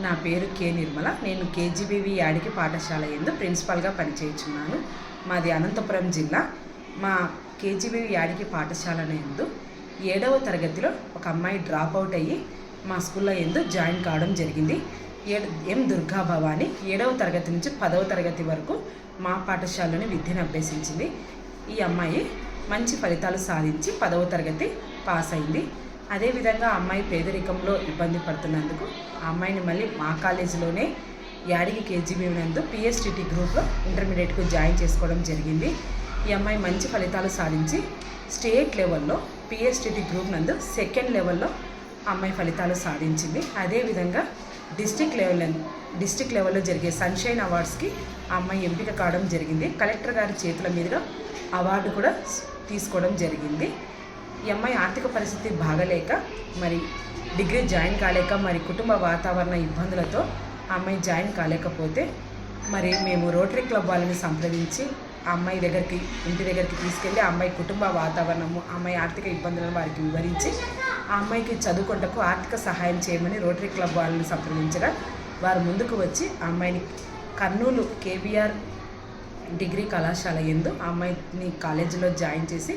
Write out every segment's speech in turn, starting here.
నా పేరు కె నిర్మల. నేను కేజీబీవీ యాడికి పాఠశాల యందు ప్రిన్సిపాల్గా పనిచేయుచున్నాను. మాది అనంతపురం జిల్లా. మా కేజీబీవీ యాడికి పాఠశాల యందు 7వ తరగతిలో ఒక అమ్మాయి డ్రాప్ అవుట్ అయ్యి మా స్కూల్లో యందు జాయిన్ కావడం జరిగింది. ఎం దుర్గా భవాని 7వ తరగతి నుంచి 10వ తరగతి వరకు మా పాఠశాలలోనే విద్యను అభ్యసించింది. ఈ అమ్మాయి మంచి ఫలితాలు సాధించి 10వ తరగతి పాస్ అయింది. అదేవిధంగా అమ్మాయి పేదరికంలో ఇబ్బంది పడుతున్నందుకు ఆ అమ్మాయిని మళ్ళీ మా కాలేజీలోనే యాడికి కేజీబీవీ నందు పిఎస్టిటి గ్రూప్లో ఇంటర్మీడియట్కు జాయిన్ చేసుకోవడం జరిగింది. ఈ అమ్మాయి మంచి ఫలితాలు సాధించి స్టేట్ లెవెల్లో పిఎస్టిటి గ్రూప్ నందు సెకండ్ లెవెల్లో అమ్మాయి ఫలితాలు సాధించింది. అదేవిధంగా డిస్టిక్ లెవెల్లో జరిగే సన్షైన్ అవార్డ్స్కి ఆ అమ్మాయి ఎంపిక కావడం జరిగింది. కలెక్టర్ గారి చేతుల మీదుగా అవార్డు కూడా తీసుకోవడం జరిగింది. ఈ అమ్మాయి ఆర్థిక పరిస్థితి బాగలేక మరి డిగ్రీ జాయిన్ కాలేక మరి కుటుంబ వాతావరణ ఇబ్బందులతో ఆ అమ్మాయి జాయిన్ కాలేకపోతే మరి మేము రోటరీ క్లబ్ వాళ్ళని సంప్రదించి ఆ అమ్మాయి ఇంటి దగ్గరికి తీసుకెళ్ళి ఆ అమ్మాయి కుటుంబ వాతావరణము, ఆ అమ్మాయి ఆర్థిక ఇబ్బందులను వారికి వివరించి ఆ అమ్మాయికి చదువుకుంటకు ఆర్థిక సహాయం చేయమని రోటరీ క్లబ్ వాళ్ళని సంప్రదించగా వారు ముందుకు వచ్చి ఆ అమ్మాయిని కర్నూలు కేబీఆర్ డిగ్రీ కళాశాల యందు ఆ అమ్మాయిని కాలేజీలో జాయిన్ చేసి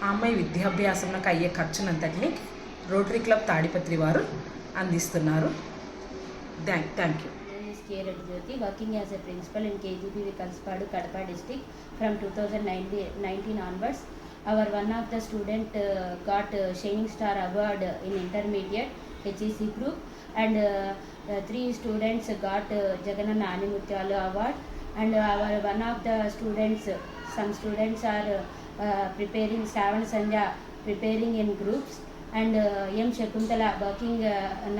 ఆ అమ్మాయి విద్యాభ్యాసంలోకి అయ్యే ఖర్చునంతటిని రోటరీ క్లబ్ తాడిపత్రి వారు అందిస్తున్నారు. Thank you. K. Reddy Jyoti, working as a principal in KGBV Kalsipadu, Kadapa district from 2019 onwards. One of the student got Shining Star Award in intermediate HEC group, and 3 students got Jagannath Animutyalu Award, and one of the students, some students are preparing Savan Sanja, preparing in groups, and M. Shakuntala working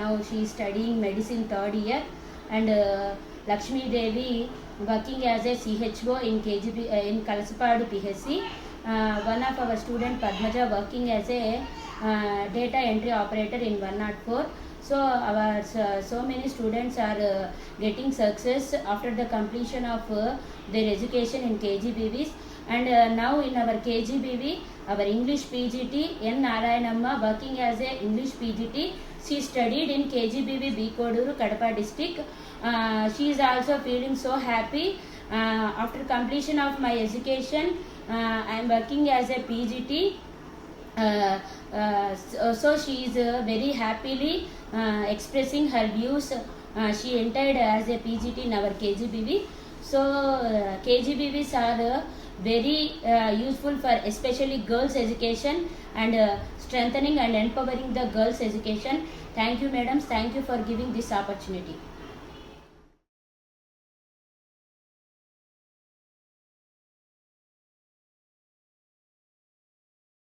now she is studying medicine 3rd year, and Lakshmi Devi working as a CHO in KGB in Kalsipadu PHC. One of our student Padmaja working as a data entry operator in 104. So so many students are getting success after the completion of their education in KGBVs. And now in our KGBV, our English PGT N. Narayanamma working as a English PGT. She studied in KGBV B. Koduru, Kadapa district. She is also feeling so happy. After completion of my education, I am working as a PGT. So she is very happily expressing her views. She entered as a PGT in our KGBV. So KGBVs are very useful for especially girls education and strengthening and empowering the girls education. Thank you, madams. Thank you for giving this opportunity.